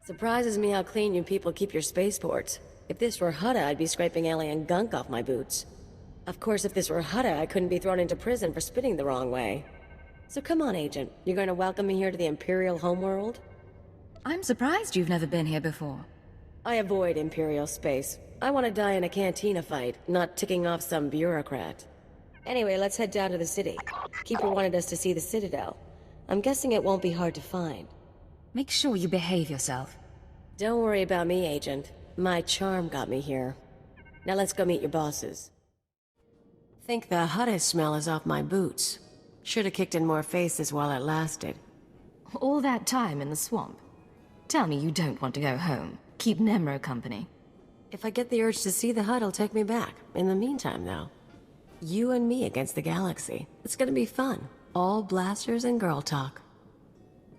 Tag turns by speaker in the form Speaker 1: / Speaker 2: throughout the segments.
Speaker 1: Surprises me how clean you people keep your spaceports. If this were Hutta, I'd be scraping alien gunk off my boots. Of course, if this were Hutta, I couldn't be thrown into prison for spitting the wrong way. So come on, Agent. You're going to welcome me here to the Imperial homeworld?
Speaker 2: I'm surprised you've never been here before.
Speaker 1: I avoid Imperial space. I want to die in a cantina fight, not ticking off some bureaucrat. Anyway, let's head down to the city. Keeper wanted us to see the Citadel. I'm guessing it won't be hard to find.
Speaker 2: Make sure you behave yourself.
Speaker 1: Don't worry about me, Agent. My charm got me here. Now let's go meet your bosses. Think the Hutta smell is off my boots. Should have kicked in more faces while it lasted.
Speaker 2: All that time in the swamp. Tell me you don't want to go home. Keep Nemro company.
Speaker 1: If I get the urge to see the Hut, it'll take me back. In the meantime, though, you and me against the galaxy. It's gonna be fun. All blasters and girl talk.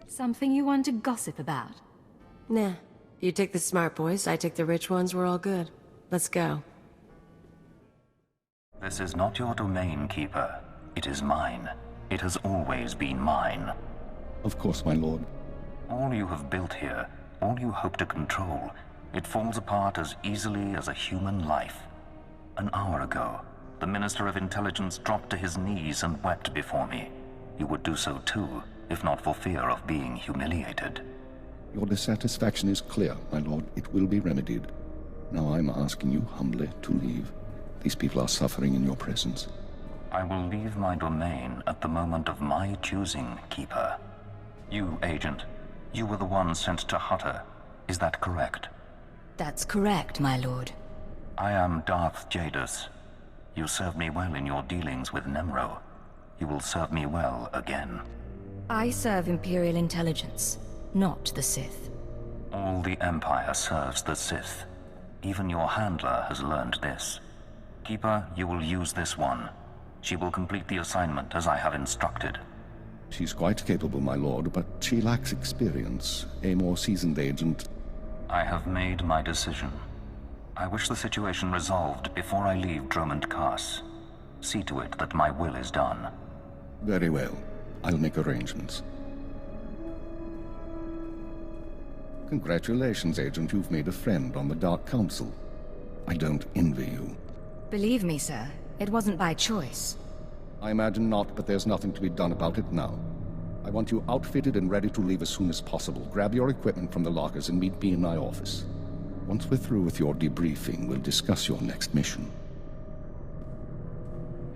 Speaker 2: Something you want to gossip about?
Speaker 1: Nah. You take the smart boys, I take the rich ones, we're all good. Let's go.
Speaker 3: This is not your domain, Keeper. It is mine. It has always been mine.
Speaker 4: Of course, my lord.
Speaker 3: All you have built here, all you hope to control, it falls apart as easily as a human life. An hour ago, the Minister of Intelligence dropped to his knees and wept before me. You would do so too, if not for fear of being humiliated.
Speaker 4: Your dissatisfaction is clear, my lord. It will be remedied. Now I'm asking you humbly to leave. These people are suffering in your presence.
Speaker 3: I will leave my domain at the moment of my choosing, Keeper. You, Agent, you were the one sent to Hutta. Is that correct?
Speaker 2: That's correct, my lord.
Speaker 3: I am Darth Jadus. You served me well in your dealings with Nemro. You will serve me well again.
Speaker 2: I serve Imperial Intelligence, not the Sith.
Speaker 3: All the Empire serves the Sith. Even your handler has learned this. Keeper, you will use this one. She will complete the assignment as I have instructed.
Speaker 4: She's quite capable, my lord, but she lacks experience. A more seasoned agent...
Speaker 3: I have made my decision. I wish the situation resolved before I leave Dromund Kaas. See to it that my will is done.
Speaker 4: Very well. I'll make arrangements. Congratulations, Agent. You've made a friend on the Dark Council. I don't envy you.
Speaker 2: Believe me, sir, it wasn't by choice.
Speaker 4: I imagine not, but there's nothing to be done about it now. I want you outfitted and ready to leave as soon as possible. Grab your equipment from the lockers and meet me in my office. Once we're through with your debriefing, we'll discuss your next mission.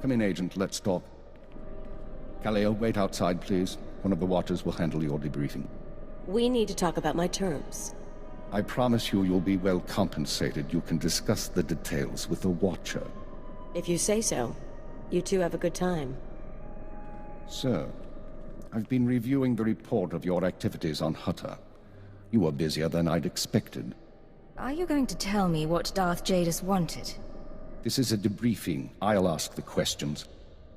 Speaker 4: Come in, Agent. Let's talk. Kaliyo, wait outside, please. One of the Watchers will handle your debriefing.
Speaker 1: We need to talk about my terms.
Speaker 4: I promise you you'll be well compensated. You can discuss the details with the Watcher.
Speaker 1: If you say so. You two have a good time.
Speaker 4: Sir, I've been reviewing the report of your activities on Hutta. You were busier than I'd expected.
Speaker 2: Are you going to tell me what Darth Jadus wanted?
Speaker 4: This is a debriefing. I'll ask the questions.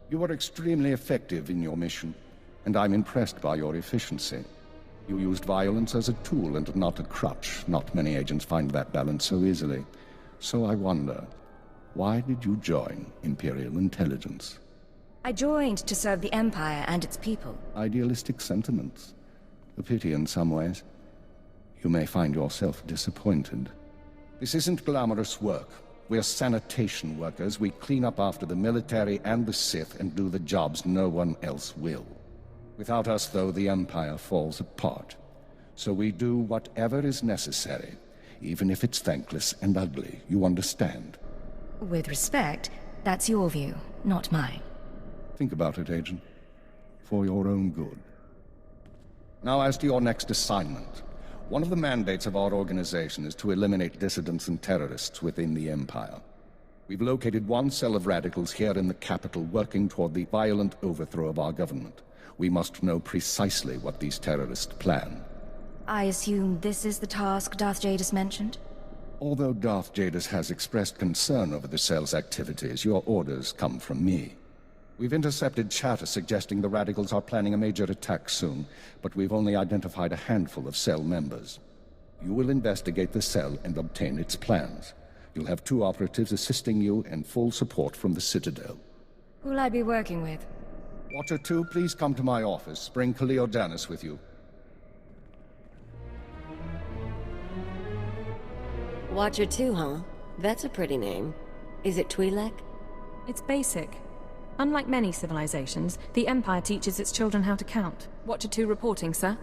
Speaker 4: You were extremely effective in your mission, and I'm impressed by your efficiency. You used violence as a tool and not a crutch. Not many agents find that balance so easily. So I wonder, why did you join Imperial Intelligence?
Speaker 2: I joined to serve the Empire and its people.
Speaker 4: Idealistic sentiments. A pity in some ways. You may find yourself disappointed. This isn't glamorous work. We're sanitation workers. We clean up after the military and the Sith and do the jobs no one else will. Without us, though, the Empire falls apart. So we do whatever is necessary, even if it's thankless and ugly. You understand?
Speaker 2: With respect, that's your view, not mine.
Speaker 4: Think about it, Agent. For your own good. Now, as to your next assignment. One of the mandates of our organization is to eliminate dissidents and terrorists within the Empire. We've located one cell of radicals here in the capital working toward the violent overthrow of our government. We must know precisely what these terrorists plan.
Speaker 2: I assume this is the task Darth Jadus mentioned?
Speaker 4: Although Darth Jadus has expressed concern over the cell's activities, your orders come from me. We've intercepted chatter suggesting the radicals are planning a major attack soon, but we've only identified a handful of cell members. You will investigate the cell and obtain its plans. You'll have 2 operatives assisting you and full support from the Citadel.
Speaker 2: Who'll I be working with?
Speaker 4: Watcher 2, please come to my office. Bring Kaliyo with you.
Speaker 1: Watcher 2, huh? That's a pretty name. Is it Twi'lek?
Speaker 5: It's basic. Unlike many civilizations, the Empire teaches its children how to count. Watcher 2 reporting, sir.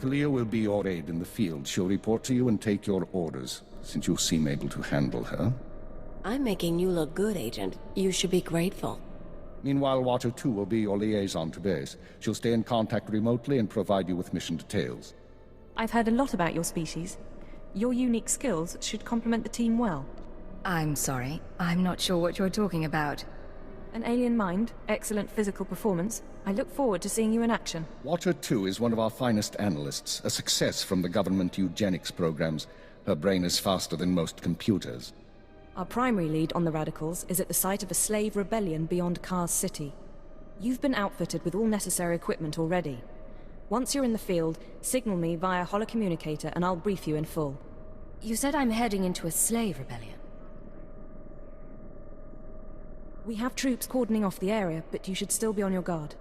Speaker 4: Kaliyo will be your aide in the field. She'll report to you and take your orders, since you seem able to handle her.
Speaker 1: I'm making you look good, Agent. You should be grateful.
Speaker 4: Meanwhile, Watcher 2 will be your liaison to base. She'll stay in contact remotely and provide you with mission details.
Speaker 5: I've heard a lot about your species. Your unique skills should complement the team well.
Speaker 2: I'm sorry. I'm not sure what you're talking about.
Speaker 5: An alien mind, excellent physical performance. I look forward to seeing you in action.
Speaker 4: Watcher 2 is one of our finest analysts, a success from the government eugenics programs. Her brain is faster than most computers.
Speaker 5: Our primary lead on the Radicals is at the site of a slave rebellion beyond Kaas City. You've been outfitted with all necessary equipment already. Once you're in the field, signal me via holocommunicator and I'll brief you in full.
Speaker 2: You said I'm heading into a slave rebellion.
Speaker 5: We have troops cordoning off the area, but you should still be on your guard.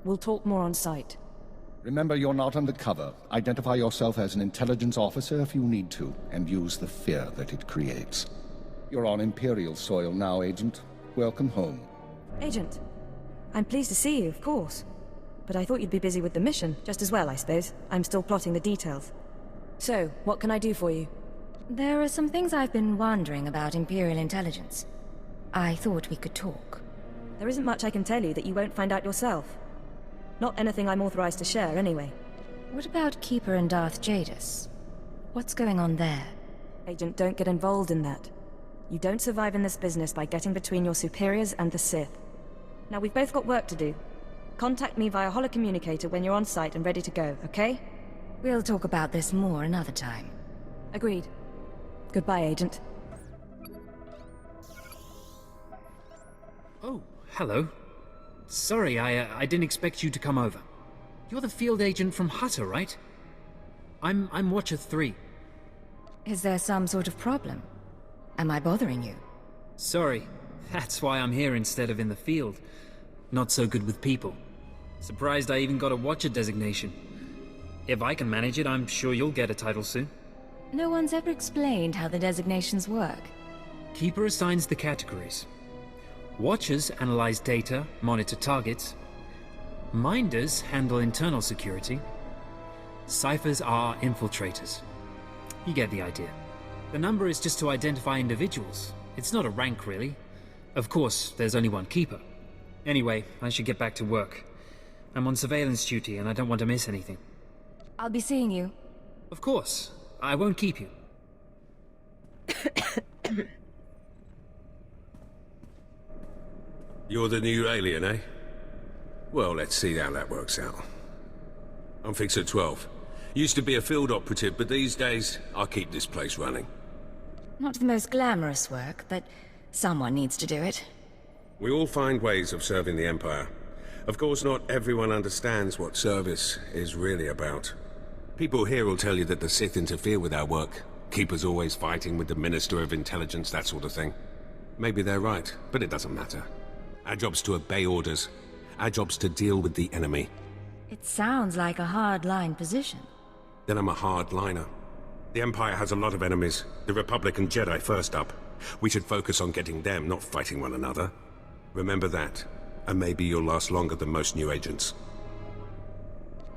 Speaker 5: We'll talk more on site.
Speaker 4: Remember, you're not undercover. Identify yourself as an intelligence officer if you need to, and use the fear that it creates. You're on Imperial soil now, Agent. Welcome home.
Speaker 5: Agent, I'm pleased to see you, of course. But I thought you'd be busy with the mission, just as well, I suppose. I'm still plotting the details. So, what can I do for you?
Speaker 2: There are some things I've been wondering about Imperial Intelligence. I thought we could talk.
Speaker 5: There isn't much I can tell you that you won't find out yourself. Not anything I'm authorized to share, anyway.
Speaker 2: What about Keeper and Darth Jadus? What's going on there?
Speaker 5: Agent, don't get involved in that. You don't survive in this business by getting between your superiors and the Sith. Now, we've both got work to do. Contact me via holocommunicator when you're on site and ready to go, okay?
Speaker 2: We'll talk about this more another time.
Speaker 5: Agreed. Goodbye, Agent.
Speaker 6: Oh, hello. Sorry, I didn't expect you to come over. You're the field agent from Hutta, right? I'm Watcher 3.
Speaker 2: Is there some sort of problem? Am I bothering you?
Speaker 6: Sorry, that's why I'm here instead of in the field. Not so good with people. Surprised I even got a Watcher designation. If I can manage it, I'm sure you'll get a title soon.
Speaker 2: No one's ever explained how the designations work.
Speaker 6: Keeper assigns the categories. Watchers analyze data, monitor targets. Minders handle internal security. Ciphers are infiltrators. You get the idea. The number is just to identify individuals. It's not a rank, really. Of course, there's only one Keeper. Anyway, I should get back to work. I'm on surveillance duty and I don't want to miss anything.
Speaker 2: I'll be seeing you.
Speaker 6: Of course. I won't keep you.
Speaker 7: You're the new alien, eh? Well, let's see how that works out. I'm Fixer 12. Used to be a field operative, but these days, I keep this place running.
Speaker 2: Not the most glamorous work, but someone needs to do it.
Speaker 7: We all find ways of serving the Empire. Of course, not everyone understands what service is really about. People here will tell you that the Sith interfere with our work. Keeper's always fighting with the Minister of Intelligence, that sort of thing. Maybe they're right, but it doesn't matter. Our job's to obey orders. Our job's to deal with the enemy.
Speaker 2: It sounds like a hard-line position.
Speaker 7: Then I'm a hardliner. The Empire has a lot of enemies. The Republic and Jedi first up. We should focus on getting them, not fighting one another. Remember that, and maybe you'll last longer than most new agents.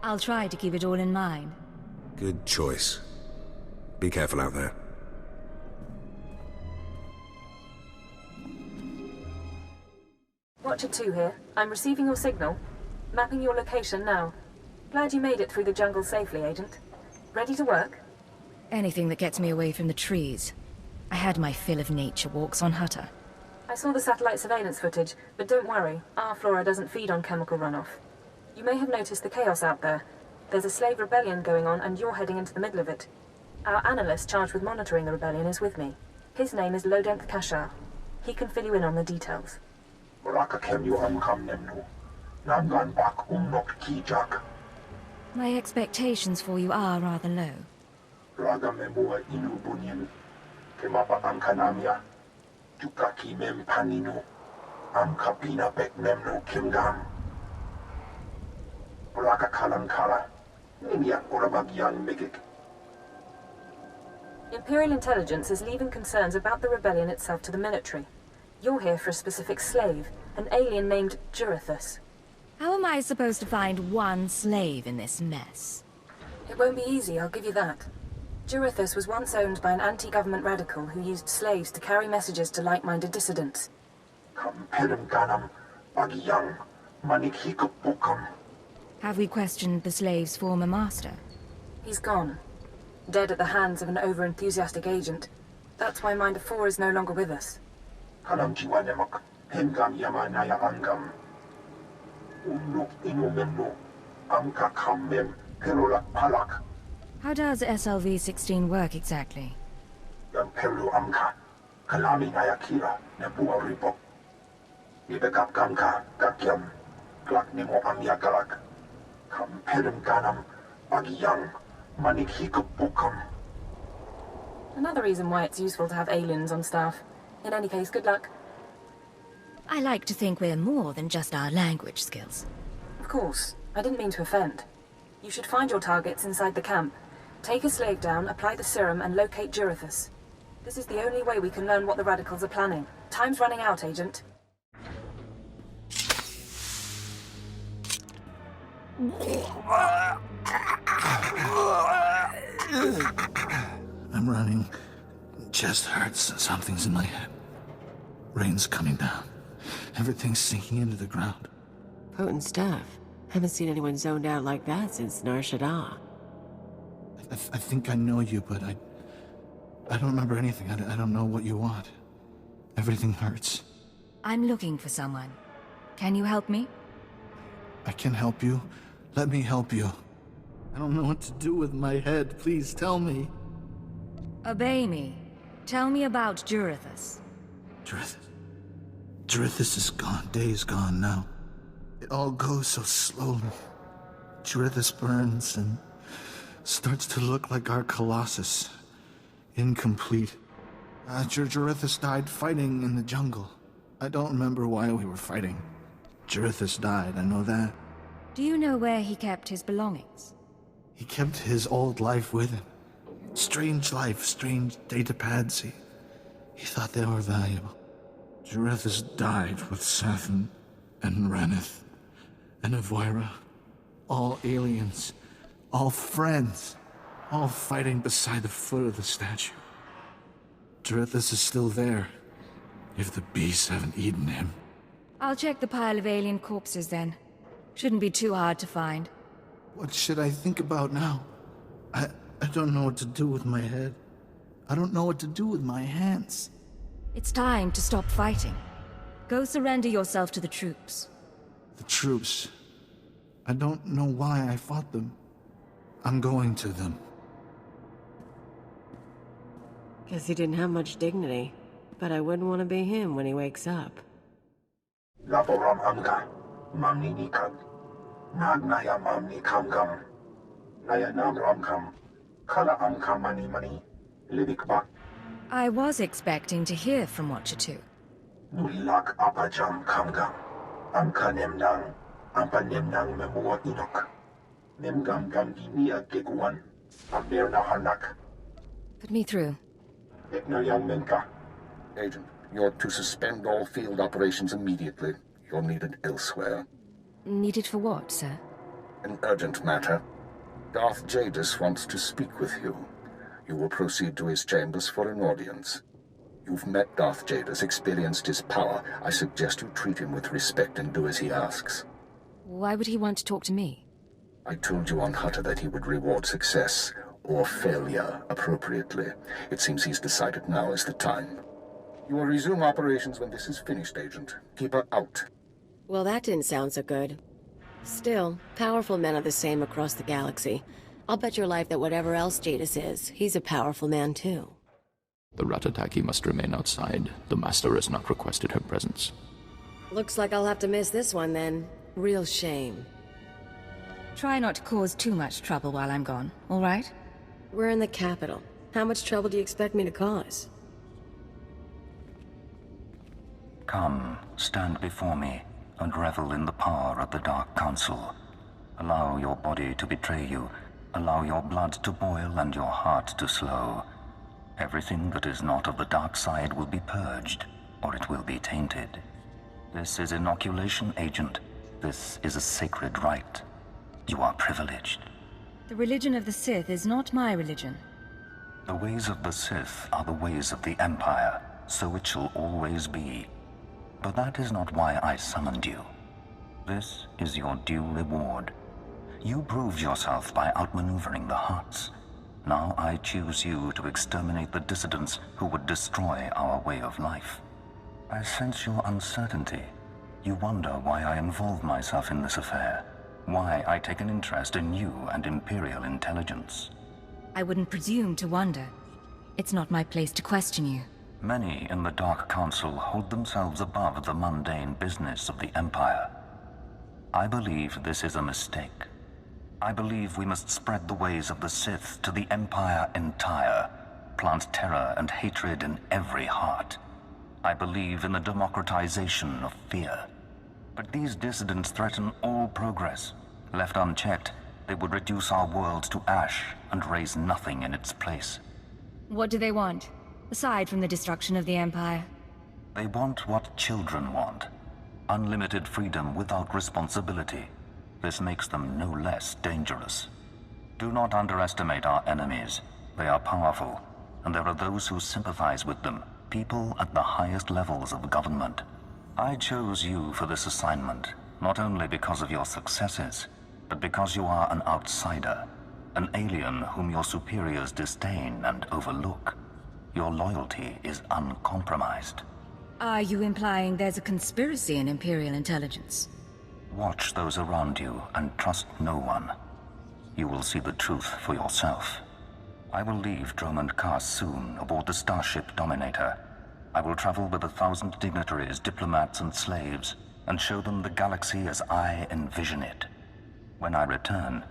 Speaker 2: I'll try to keep it all in mind.
Speaker 7: Good choice. Be careful out there.
Speaker 5: Watcher 2 here. I'm receiving your signal. Mapping your location now. Glad you made it through the jungle safely, Agent. Ready to work?
Speaker 2: Anything that gets me away from the trees. I had my fill of nature walks on Hutta.
Speaker 5: I saw the satellite surveillance footage, but don't worry, our flora doesn't feed on chemical runoff. You may have noticed the chaos out there. There's a slave rebellion going on, and you're heading into the middle of it. Our analyst charged with monitoring the rebellion is with me. His name is Dromund Kaas. He can fill you in on the details.
Speaker 2: My expectations for you are rather low.
Speaker 5: Imperial Intelligence is leaving concerns about the rebellion itself to the military. You're here for a specific slave, an alien named Jurithus.
Speaker 2: How am I supposed to find one slave in this mess?
Speaker 5: It won't be easy, I'll give you that. Jurithus was once owned by an anti-government radical who used slaves to carry messages to like-minded dissidents.
Speaker 2: Have we questioned the slave's former master?
Speaker 5: He's gone. Dead at the hands of an over-enthusiastic agent. That's why Minder 4 is no longer with us.
Speaker 2: How does SLV-16 work exactly?
Speaker 5: Another reason why it's useful to have aliens on staff. In any case, good luck.
Speaker 2: I like to think we're more than just our language skills.
Speaker 5: Of course. I didn't mean to offend. You should find your targets inside the camp. Take a slave down, apply the serum, and locate Jurithus. This is the only way we can learn what the radicals are planning. Time's running out, Agent.
Speaker 8: I'm running. Chest hurts. Something's in my head. Rain's coming down. Everything's sinking into the ground.
Speaker 1: Potent stuff. Haven't seen anyone zoned out like that since Nar Shaddaa.
Speaker 8: I think I know you, but I don't remember anything. I don't know what you want. Everything hurts.
Speaker 2: I'm looking for someone. Can you help me?
Speaker 8: I can help you. Let me help you. I don't know what to do with my head. Please tell me.
Speaker 2: Obey me. Tell me about Jurithus.
Speaker 8: Jurithus is gone. Days gone now. It all goes so slowly. Jurithus burns and starts to look like our Colossus. Incomplete. Jurithus died fighting in the jungle. I don't remember why we were fighting. Jurithus died, I know that.
Speaker 2: Do you know where he kept his belongings?
Speaker 8: He kept his old life with him. Strange life, strange data pads. He thought they were valuable. Jurithus died with Seth and Reneth and Avoira. All aliens. All friends. All fighting beside the foot of the statue. Jurithus is still there. If the beasts haven't eaten him.
Speaker 2: I'll check the pile of alien corpses then. Shouldn't be too hard to find.
Speaker 8: What should I think about now? I don't know what to do with my head. I don't know what to do with my hands.
Speaker 2: It's time to stop fighting. Go surrender yourself to the troops.
Speaker 8: The troops. I don't know why I fought them. I'm going to them.
Speaker 1: Guess he didn't have much dignity. But I wouldn't want to be him when he wakes up.
Speaker 9: Laboram amka, mamni nikag, nagnaya mamni kamgam, naya nam ramkam, kala amka mani, libikbak.
Speaker 2: I was expecting to hear from Watcher 2.
Speaker 9: Nulilak apajam kamgam, amka nemnang, ampa nemnang memuwa inok. Nemgam gam ginia geguan, aberna hanak.
Speaker 2: Put me through.
Speaker 9: Eknayang menka.
Speaker 4: Agent, you're to suspend all field operations immediately. You're needed elsewhere.
Speaker 2: Needed for what, sir?
Speaker 4: An urgent matter. Darth Jadus wants to speak with you. You will proceed to his chambers for an audience. You've met Darth Jadus, experienced his power. I suggest you treat him with respect and do as he asks.
Speaker 2: Why would he want to talk to me?
Speaker 4: I told you on Hutta that he would reward success, or failure, appropriately. It seems he's decided now is the time. You will resume operations when this is finished, Agent. Keep her out.
Speaker 1: Well, that didn't sound so good. Still, powerful men are the same across the galaxy. I'll bet your life that whatever else Jadus is, he's a powerful man too.
Speaker 10: The Ratataki must remain outside. The Master has not requested her presence.
Speaker 1: Looks like I'll have to miss this one then. Real shame.
Speaker 2: Try not to cause too much trouble while I'm gone, all right?
Speaker 1: We're in the capital. How much trouble do you expect me to cause?
Speaker 3: Come, stand before me, and revel in the power of the Dark Council. Allow your body to betray you. Allow your blood to boil and your heart to slow. Everything that is not of the dark side will be purged, or it will be tainted. This is inoculation, Agent. This is a sacred rite. You are privileged.
Speaker 2: The religion of the Sith is not my religion.
Speaker 3: The ways of the Sith are the ways of the Empire, so it shall always be. But that is not why I summoned you. This is your due reward. You proved yourself by outmaneuvering the Hutts. Now I choose you to exterminate the dissidents who would destroy our way of life. I sense your uncertainty. You wonder why I involve myself in this affair, why I take an interest in you and Imperial Intelligence.
Speaker 2: I wouldn't presume to wonder. It's not my place to question you.
Speaker 3: Many in the Dark Council hold themselves above the mundane business of the Empire. I believe this is a mistake. I believe we must spread the ways of the Sith to the Empire entire, plant terror and hatred in every heart. I believe in the democratization of fear. But these dissidents threaten all progress. Left unchecked, they would reduce our world to ash and raise nothing in its place.
Speaker 2: What do they want, aside from the destruction of the Empire?
Speaker 3: They want what children want. Unlimited freedom without responsibility. This makes them no less dangerous. Do not underestimate our enemies. They are powerful, and there are those who sympathize with them, people at the highest levels of government. I chose you for this assignment, not only because of your successes, but because you are an outsider, an alien whom your superiors disdain and overlook. Your loyalty is uncompromised.
Speaker 2: Are you implying there's a conspiracy in Imperial Intelligence?
Speaker 3: Watch those around you and trust no one. You will see the truth for yourself. I will leave Dromund Kaas soon aboard the Starship Dominator. I will travel with 1,000 dignitaries, diplomats, and slaves, and show them the galaxy as I envision it. When I return,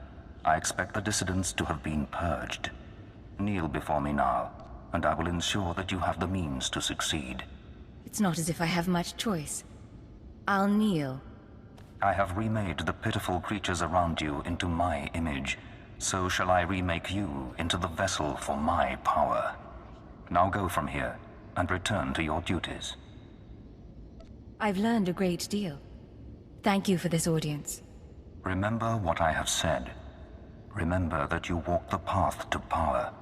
Speaker 3: I expect the dissidents to have been purged. Kneel before me now, and I will ensure that you have the means to succeed.
Speaker 2: It's not as if I have much choice. I'll kneel.
Speaker 3: I have remade the pitiful creatures around you into my image. So shall I remake you into the vessel for my power. Now go from here, and return to your duties.
Speaker 2: I've learned a great deal. Thank you for this audience.
Speaker 3: Remember what I have said. Remember that you walk the path to power.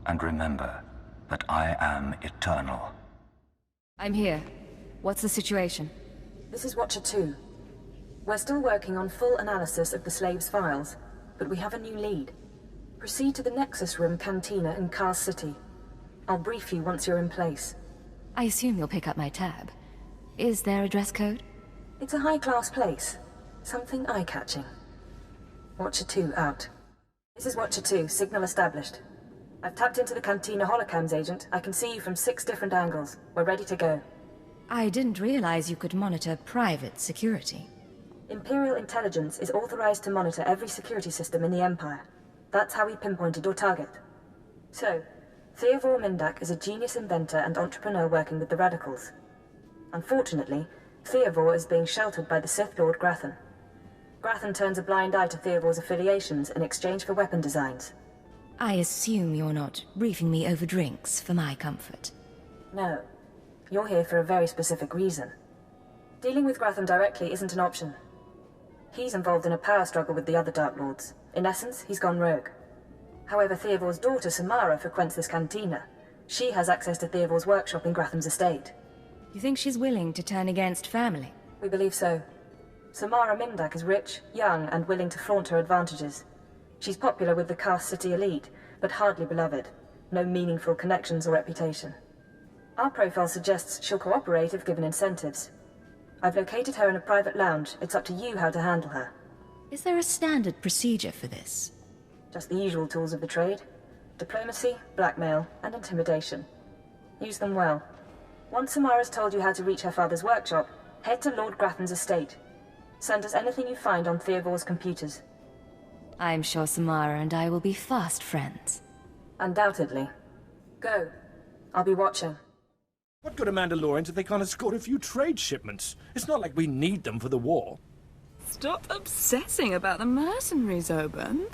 Speaker 3: And remember that I am eternal.
Speaker 2: I'm here. What's the situation?
Speaker 5: This is Watcher 2. We're still working on full analysis of the slaves' files, but we have a new lead. Proceed to the Nexus Room Cantina in Kaas City. I'll brief you once you're in place.
Speaker 2: I assume you'll pick up my tab. Is there a dress code?
Speaker 5: It's a high-class place. Something eye-catching. Watcher 2 out. This is Watcher 2, signal established. I've tapped into the Cantina holocams, Agent. I can see you from 6 different angles. We're ready to go.
Speaker 2: I didn't realize you could monitor private security.
Speaker 5: Imperial Intelligence is authorized to monitor every security system in the Empire. That's how we pinpointed your target. So, Theovor Mindak is a genius inventor and entrepreneur working with the Radicals. Unfortunately, Theovor is being sheltered by the Sith Lord Grathan. Grathan turns a blind eye to Theovor's affiliations in exchange for weapon designs.
Speaker 2: I assume you're not briefing me over drinks for my comfort.
Speaker 5: No. You're here for a very specific reason. Dealing with Grathan directly isn't an option. He's involved in a power struggle with the other Dark Lords. In essence, he's gone rogue. However, Theovor's daughter, Samara, frequents this cantina. She has access to Theovor's workshop in Grathan's estate.
Speaker 2: You think she's willing to turn against family?
Speaker 5: We believe so. Samara Mindak is rich, young, and willing to flaunt her advantages. She's popular with the Kaas City elite, but hardly beloved. No meaningful connections or reputation. Our profile suggests she'll cooperate if given incentives. I've located her in a private lounge. It's up to you how to handle her.
Speaker 2: Is there a standard procedure for this?
Speaker 5: Just the usual tools of the trade. Diplomacy, blackmail, and intimidation. Use them well. Once Samara's told you how to reach her father's workshop, head to Lord Grathan's estate. Send us anything you find on Theovor's computers.
Speaker 2: I'm sure Samara and I will be fast friends.
Speaker 5: Undoubtedly. Go. I'll be watching.
Speaker 11: What good are Mandalorians if they can't escort a few trade shipments? It's not like we need them for the war.
Speaker 12: Stop obsessing about the mercenaries, Oban.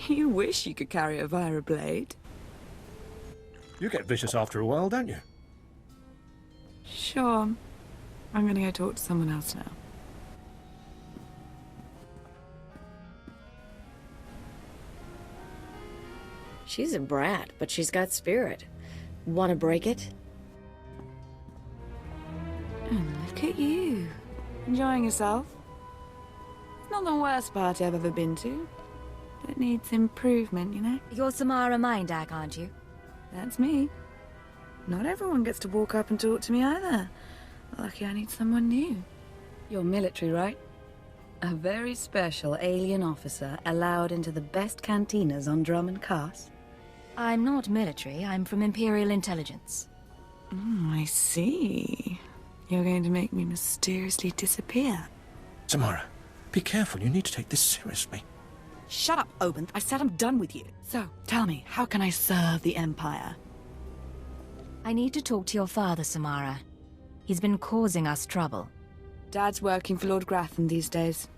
Speaker 12: You wish you could carry a Vira blade.
Speaker 11: You get vicious after a while, don't you?
Speaker 12: Sure. I'm gonna go talk to someone else now.
Speaker 1: She's a brat, but she's got spirit. Wanna break it?
Speaker 12: And look at you. Enjoying yourself? It's not the worst party I've ever been to. But it needs improvement, you know?
Speaker 2: You're Samara Mindak, aren't you?
Speaker 12: That's me. Not everyone gets to walk up and talk to me either. Lucky I need someone new. You're military, right? A very special alien officer allowed into the best cantinas on Dromund Kaas.
Speaker 2: I'm not military, I'm from Imperial Intelligence.
Speaker 12: I see. You're going to make me mysteriously disappear.
Speaker 11: Samara, be careful. You need to take this seriously.
Speaker 12: Shut up, Obenth. I said I'm done with you. So, tell me, how can I serve the Empire?
Speaker 2: I need to talk to your father, Samara. He's been causing us trouble.
Speaker 12: Dad's working for Lord Grathan these days.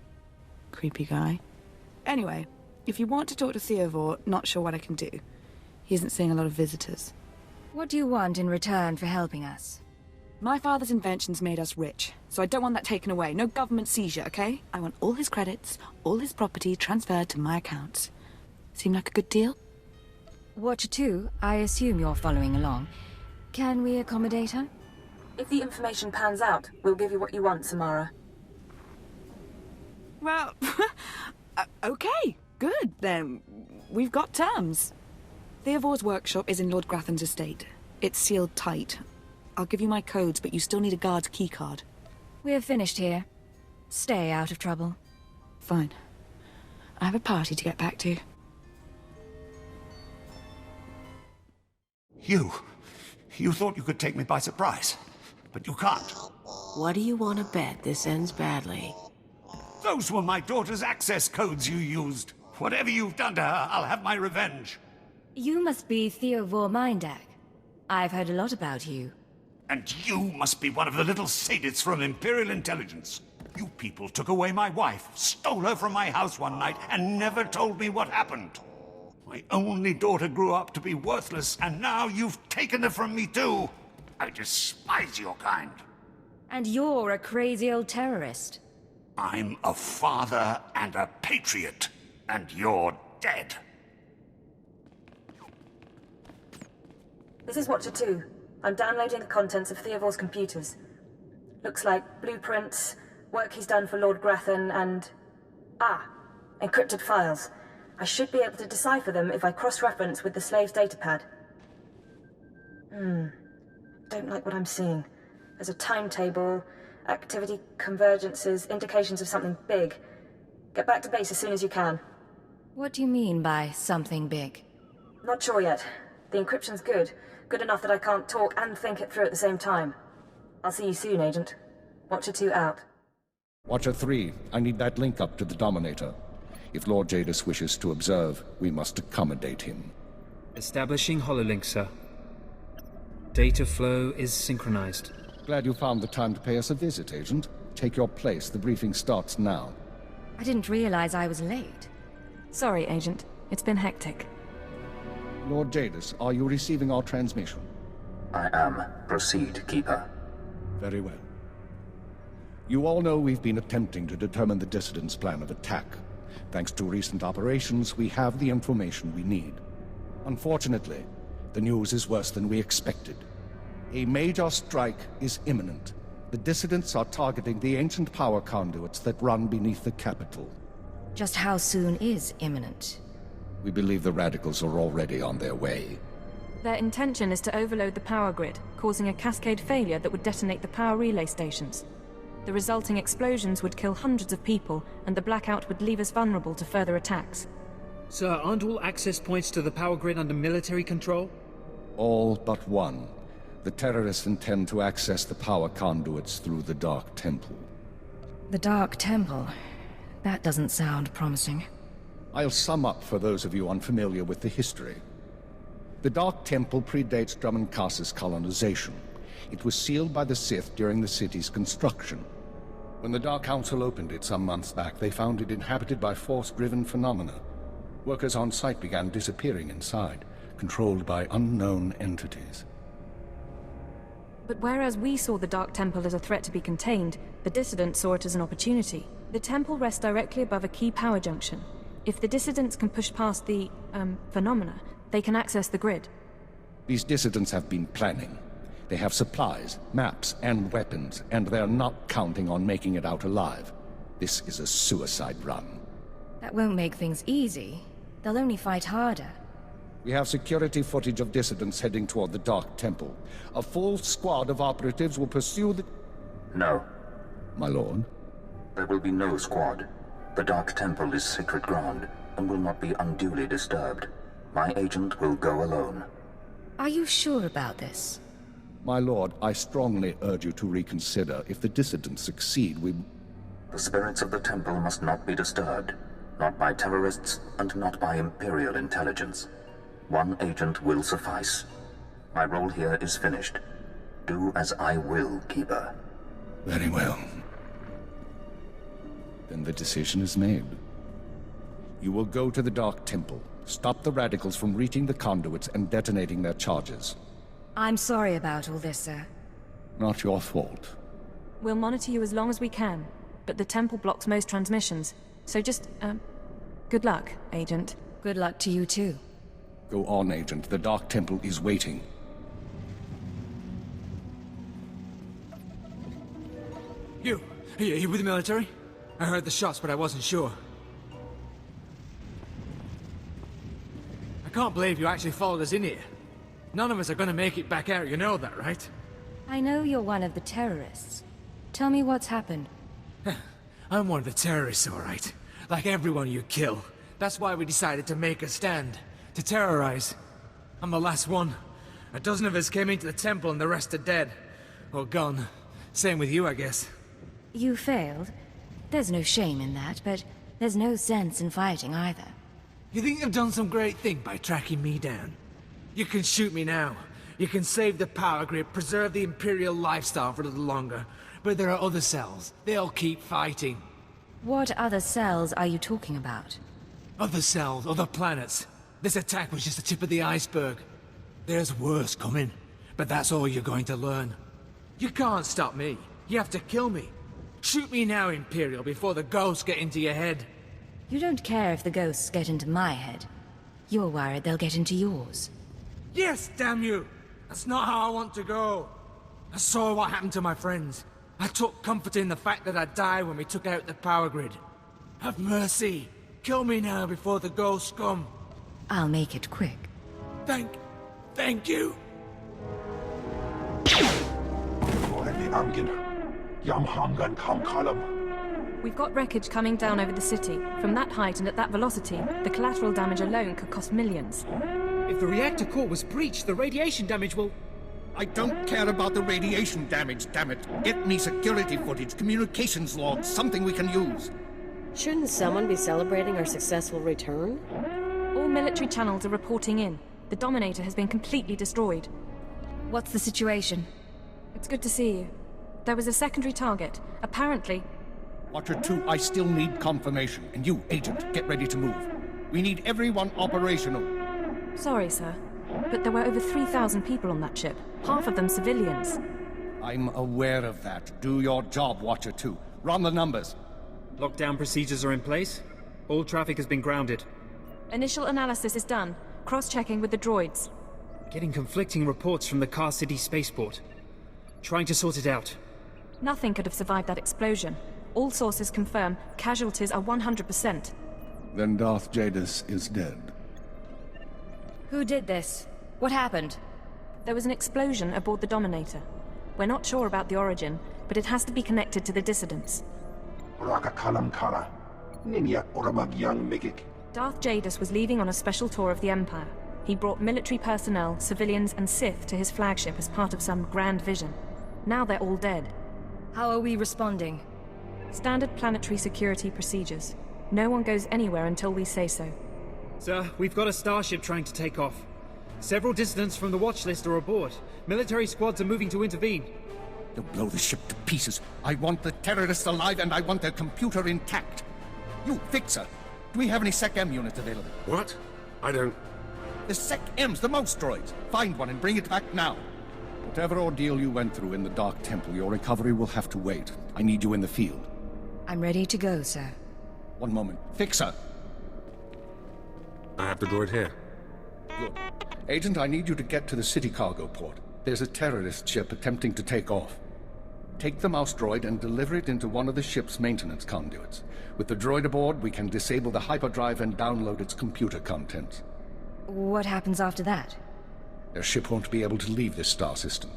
Speaker 12: Creepy guy. Anyway, if you want to talk to Theovor, not sure what I can do. He isn't seeing a lot of visitors.
Speaker 2: What do you want in return for helping us?
Speaker 12: My father's inventions made us rich, so I don't want that taken away. No government seizure, okay? I want all his credits, all his property transferred to my accounts. Seem like a good deal?
Speaker 2: Watcher 2, I assume you're following along. Can we accommodate her?
Speaker 5: If the information pans out, we'll give you what you want, Samara.
Speaker 12: Well, okay, good then. We've got terms. Theovor's workshop is in Lord Grathan's estate. It's sealed tight. I'll give you my codes, but you still need a guard's keycard.
Speaker 2: We're finished here. Stay out of trouble.
Speaker 12: Fine. I have a party to get back to.
Speaker 13: You thought you could take me by surprise, but you can't.
Speaker 1: What do you want to bet this ends badly?
Speaker 13: Those were my daughter's access codes you used. Whatever you've done to her, I'll have my revenge.
Speaker 2: You must be Theovor Mindak. I've heard a lot about you.
Speaker 13: And you must be one of the little sadists from Imperial Intelligence. You people took away my wife, stole her from my house one night, and never told me what happened. My only daughter grew up to be worthless, and now you've taken her from me too. I despise your kind.
Speaker 2: And you're a crazy old terrorist.
Speaker 13: I'm a father and a patriot, and you're dead.
Speaker 5: This is Watcher 2. I'm downloading the contents of Theovor's computers. Looks like blueprints, work he's done for Lord Grathan, and... encrypted files. I should be able to decipher them if I cross-reference with the slave's datapad. Don't like what I'm seeing. There's a timetable, activity convergences, indications of something big. Get back to base as soon as you can.
Speaker 2: What do you mean by something big?
Speaker 5: Not sure yet. The encryption's good. Good enough that I can't talk and think it through at the same time. I'll see you soon, Agent. Watcher 2 out.
Speaker 4: Watcher 3, I need that link up to the Dominator. If Lord Jadus wishes to observe, we must accommodate him.
Speaker 6: Establishing hololink, sir. Data flow is synchronized.
Speaker 4: Glad you found the time to pay us a visit, Agent. Take your place. The briefing starts now.
Speaker 2: I didn't realize I was late.
Speaker 5: Sorry, Agent. It's been hectic.
Speaker 4: Lord Jadus, are you receiving our transmission?
Speaker 3: I am. Proceed, Keeper.
Speaker 4: Very well. You all know we've been attempting to determine the dissidents' plan of attack. Thanks to recent operations, we have the information we need. Unfortunately, the news is worse than we expected. A major strike is imminent. The dissidents are targeting the ancient power conduits that run beneath the capital.
Speaker 2: Just how soon is imminent?
Speaker 4: We believe the radicals are already on their way.
Speaker 5: Their intention is to overload the power grid, causing a cascade failure that would detonate the power relay stations. The resulting explosions would kill hundreds of people, and the blackout would leave us vulnerable to further attacks.
Speaker 6: Sir, aren't all access points to the power grid under military control?
Speaker 4: All but one. The terrorists intend to access the power conduits through the Dark Temple.
Speaker 2: The Dark Temple? That doesn't sound promising.
Speaker 4: I'll sum up for those of you unfamiliar with the history. The Dark Temple predates Dromund Kaas's colonization. It was sealed by the Sith during the city's construction. When the Dark Council opened it some months back, they found it inhabited by force-driven phenomena. Workers on site began disappearing inside. controlled by unknown entities.
Speaker 5: But whereas we saw the Dark Temple as a threat to be contained, the Dissidents saw it as an opportunity. The temple rests directly above a key power junction. If the Dissidents can push past the, phenomena, they can access the grid.
Speaker 4: These Dissidents have been planning. They have supplies, maps, and weapons, and they're not counting on making it out alive. This is a suicide run.
Speaker 2: That won't make things easy. They'll only fight harder.
Speaker 4: We have security footage of Dissidents heading toward the Dark Temple. A full squad of operatives will pursue the...
Speaker 3: No.
Speaker 4: My lord?
Speaker 3: There will be no squad. The Dark Temple is sacred ground, and will not be unduly disturbed. My agent will go alone.
Speaker 2: Are you sure about this?
Speaker 4: My lord, I strongly urge you to reconsider. If the Dissidents succeed, we...
Speaker 3: The spirits of the temple must not be disturbed. Not by terrorists, and not by Imperial Intelligence. One agent will suffice. My role here is finished. Do as I will, Keeper.
Speaker 4: Very well. Then the decision is made. You will go to the Dark Temple, stop the radicals from reaching the conduits and detonating their charges.
Speaker 2: I'm sorry about all this, sir.
Speaker 4: Not your fault.
Speaker 5: We'll monitor you as long as we can, but the temple blocks most transmissions. So just, good luck, Agent.
Speaker 2: Good luck to you too.
Speaker 4: Go on, Agent. The Dark Temple is waiting.
Speaker 14: You! Are you with the military? I heard the shots, but I wasn't sure. I can't believe you actually followed us in here. None of us are gonna make it back out, you know that, right?
Speaker 2: I know you're one of the terrorists. Tell me what's happened.
Speaker 14: I'm one of the terrorists, all right. Like everyone you kill. That's why we decided to make a stand. To terrorize. I'm the last one. A dozen of us came into the temple and the rest are dead. Or gone. Same with you, I guess.
Speaker 2: You failed. There's no shame in that, but there's no sense in fighting either.
Speaker 14: You think you've done some great thing by tracking me down? You can shoot me now. You can save the power grid, preserve the Imperial lifestyle for a little longer. But there are other cells. They'll keep fighting.
Speaker 2: What other cells are you talking about?
Speaker 14: Other cells, other planets. This attack was just the tip of the iceberg. There's worse coming, but that's all you're going to learn. You can't stop me. You have to kill me. Shoot me now, Imperial, before the ghosts get into your head.
Speaker 2: You don't care if the ghosts get into my head. You're worried they'll get into yours.
Speaker 14: Yes, damn you! That's not how I want to go. I saw what happened to my friends. I took comfort in the fact that I died when we took out the power grid. Have mercy. Kill me now before the ghosts come.
Speaker 2: I'll make it quick.
Speaker 14: Thank you.
Speaker 5: We've got wreckage coming down over the city. From that height and at that velocity, the collateral damage alone could cost millions.
Speaker 11: If the reactor core was breached, the radiation damage will... I don't care about the radiation damage, damn it. Get me security footage, communications logs, something we can use.
Speaker 1: Shouldn't someone be celebrating our successful return?
Speaker 5: All military channels are reporting in. The Dominator has been completely destroyed.
Speaker 2: What's the situation?
Speaker 5: It's good to see you. There was a secondary target. Apparently...
Speaker 4: Watcher 2, I still need confirmation. And you, Agent, get ready to move. We need everyone operational.
Speaker 5: Sorry, sir. But there were over 3,000 people on that ship. Half of them civilians.
Speaker 4: I'm aware of that. Do your job, Watcher 2. Run the numbers.
Speaker 6: Lockdown procedures are in place. All traffic has been grounded.
Speaker 5: Initial analysis is done. Cross-checking with the droids.
Speaker 6: Getting conflicting reports from the Kaas City spaceport. Trying to sort it out.
Speaker 5: Nothing could have survived that explosion. All sources confirm casualties are 100%.
Speaker 4: Then Darth Jadus is dead.
Speaker 2: Who did this? What happened?
Speaker 5: There was an explosion aboard the Dominator. We're not sure about the origin, but it has to be connected to the dissidents. Darth Jadus was leaving on a special tour of the Empire. He brought military personnel, civilians, and Sith to his flagship as part of some grand vision. Now they're all dead.
Speaker 2: How are we responding?
Speaker 5: Standard planetary security procedures. No one goes anywhere until we say so.
Speaker 6: Sir, we've got a starship trying to take off. Several dissidents from the watch list are aboard. Military squads are moving to intervene.
Speaker 4: They'll blow the ship to pieces. I want the terrorists alive and I want their computer intact. You, Fixer, do we have any SEC-M units available?
Speaker 7: What? I don't...
Speaker 4: The Sec-Ms, the mouse droids. Find one and bring it back now. Whatever ordeal you went through in the Dark Temple, your recovery will have to wait. I need you in the field.
Speaker 2: I'm ready to go, sir.
Speaker 4: One moment. Fixer!
Speaker 7: I have the droid here.
Speaker 4: Good. Agent, I need you to get to the city cargo port. There's a terrorist ship attempting to take off. Take the mouse droid and deliver it into one of the ship's maintenance conduits. With the droid aboard, we can disable the hyperdrive and download its computer contents.
Speaker 2: What happens after that?
Speaker 4: Their ship won't be able to leave this star system.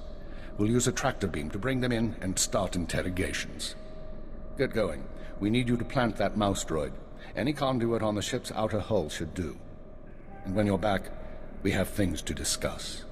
Speaker 4: We'll use a tractor beam to bring them in and start interrogations. Get going. We need you to plant that mouse droid. Any conduit on the ship's outer hull should do. And when you're back, we have things to discuss.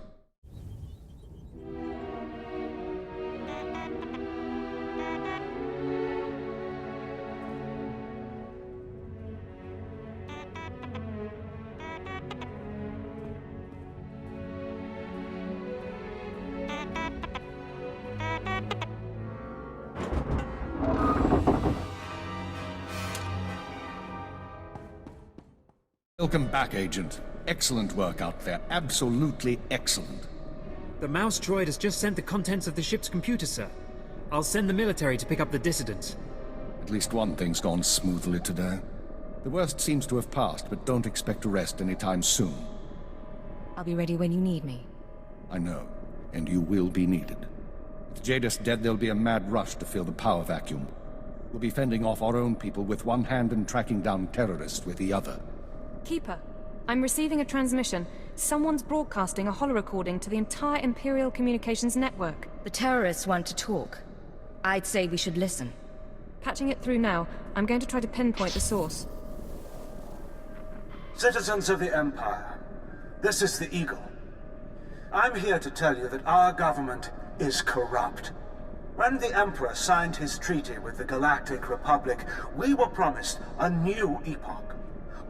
Speaker 4: Welcome back, Agent. Excellent work out there. Absolutely excellent.
Speaker 6: The mouse droid has just sent the contents of the ship's computer, sir. I'll send the military to pick up the dissidents.
Speaker 4: At least one thing's gone smoothly today. The worst seems to have passed, but don't expect to rest anytime soon.
Speaker 2: I'll be ready when you need me.
Speaker 4: I know, and you will be needed. With Jadus dead, there'll be a mad rush to fill the power vacuum. We'll be fending off our own people with one hand and tracking down terrorists with the other.
Speaker 5: Keeper, I'm receiving a transmission. Someone's broadcasting a holo-recording to the entire Imperial Communications network.
Speaker 2: The terrorists want to talk. I'd say we should listen.
Speaker 5: Patching it through now. I'm going to try to pinpoint the source.
Speaker 15: Citizens of the Empire, this is the Eagle. I'm here to tell you that our government is corrupt. When the Emperor signed his treaty with the Galactic Republic, we were promised a new epoch.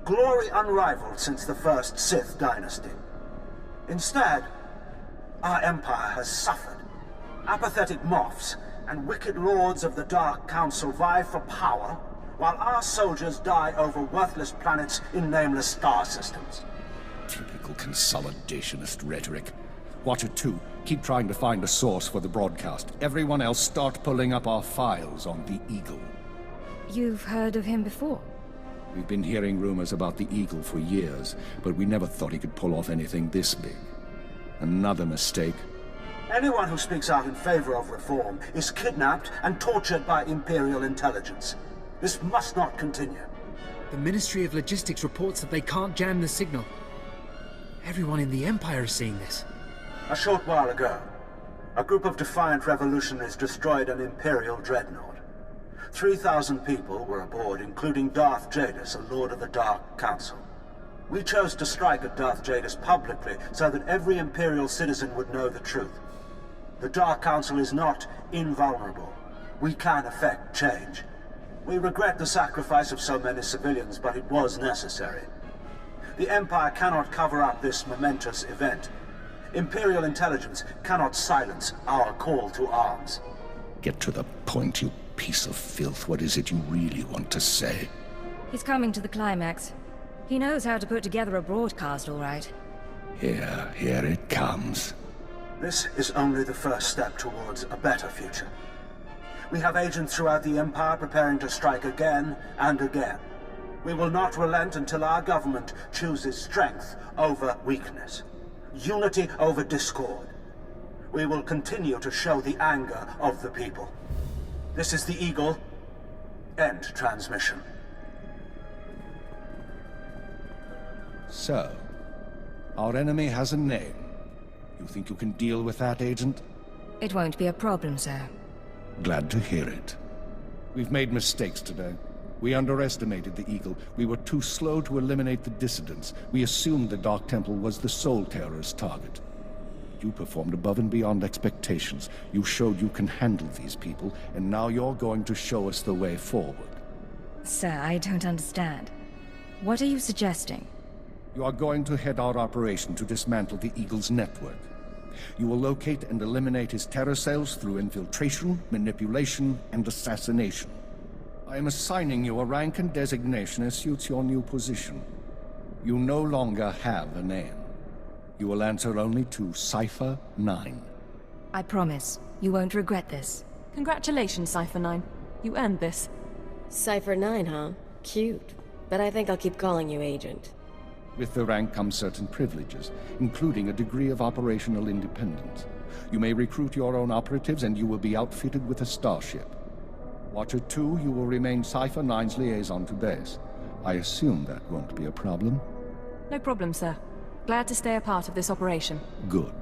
Speaker 15: Glory unrivaled since the first Sith dynasty. Instead, our empire has suffered. Apathetic moffs and wicked lords of the Dark Council vie for power, while our soldiers die over worthless planets in nameless star systems.
Speaker 4: Typical consolidationist rhetoric. Watcher 2, keep trying to find a source for the broadcast. Everyone else start pulling up our files on the Eagle.
Speaker 2: You've heard of him before?
Speaker 4: We've been hearing rumors about the Eagle for years, but we never thought he could pull off anything this big. Another mistake.
Speaker 15: Anyone who speaks out in favor of reform is kidnapped and tortured by Imperial Intelligence. This must not continue.
Speaker 6: The Ministry of Logistics reports that they can't jam the signal. Everyone in the Empire is seeing this.
Speaker 15: A short while ago, a group of defiant revolutionaries destroyed an Imperial dreadnought. 3,000 people were aboard, including Darth Jadus, a Lord of the Dark Council. We chose to strike at Darth Jadus publicly so that every Imperial citizen would know the truth. The Dark Council is not invulnerable. We can effect change. We regret the sacrifice of so many civilians, but it was necessary. The Empire cannot cover up this momentous event. Imperial Intelligence cannot silence our call to arms.
Speaker 4: Get to the point, you piece of filth. What is it you really want to say?
Speaker 2: He's coming to the climax. He knows how to put together a broadcast, all right.
Speaker 4: Here it comes.
Speaker 15: This is only the first step towards a better future. We have agents throughout the Empire preparing to strike again and again. We will not relent until our government chooses strength over weakness, unity over discord. We will continue to show the anger of the people. This is the Eagle. End transmission.
Speaker 4: So, our enemy has a name. You think you can deal with that, Agent?
Speaker 2: It won't be a problem, sir.
Speaker 4: Glad to hear it. We've made mistakes today. We underestimated the Eagle. We were too slow to eliminate the dissidents. We assumed the Dark Temple was the sole terrorist target. You performed above and beyond expectations. You showed you can handle these people, and now you're going to show us the way forward.
Speaker 2: Sir, I don't understand. What are you suggesting?
Speaker 4: You are going to head our operation to dismantle the Eagle's network. You will locate and eliminate his terror cells through infiltration, manipulation, and assassination. I am assigning you a rank and designation as suits your new position. You no longer have a name. You will answer only to Cipher 9.
Speaker 2: I promise, you won't regret this.
Speaker 16: Congratulations, Cipher 9. You earned this.
Speaker 1: Cipher 9, huh? Cute. But I think I'll keep calling you Agent.
Speaker 4: With the rank comes certain privileges, including a degree of operational independence. You may recruit your own operatives, and you will be outfitted with a starship. Watcher 2, you will remain Cipher 9's liaison to base. I assume that won't be a problem?
Speaker 16: No problem, sir. Glad to stay a part of this operation.
Speaker 4: Good.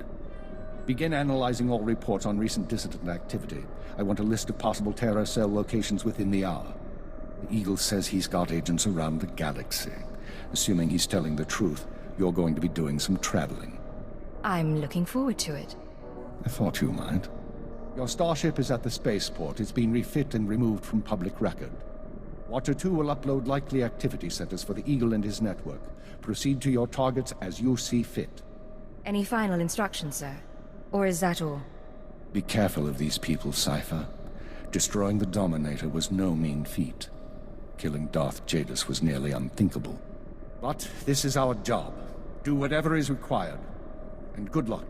Speaker 4: Begin analyzing all reports on recent dissident activity. I want a list of possible terror cell locations within the hour. The Eagle says he's got agents around the galaxy. Assuming he's telling the truth, you're going to be doing some traveling.
Speaker 2: I'm looking forward to it.
Speaker 4: I thought you might. Your starship is at the spaceport. It's been refit and removed from public record. Watcher 2 will upload likely activity centers for the Eagle and his network. Proceed to your targets as you see fit.
Speaker 2: Any final instructions, sir? Or is that all?
Speaker 4: Be careful of these people, Cipher. Destroying the Dominator was no mean feat. Killing Darth Jadus was nearly unthinkable. But this is our job. Do whatever is required. And good luck.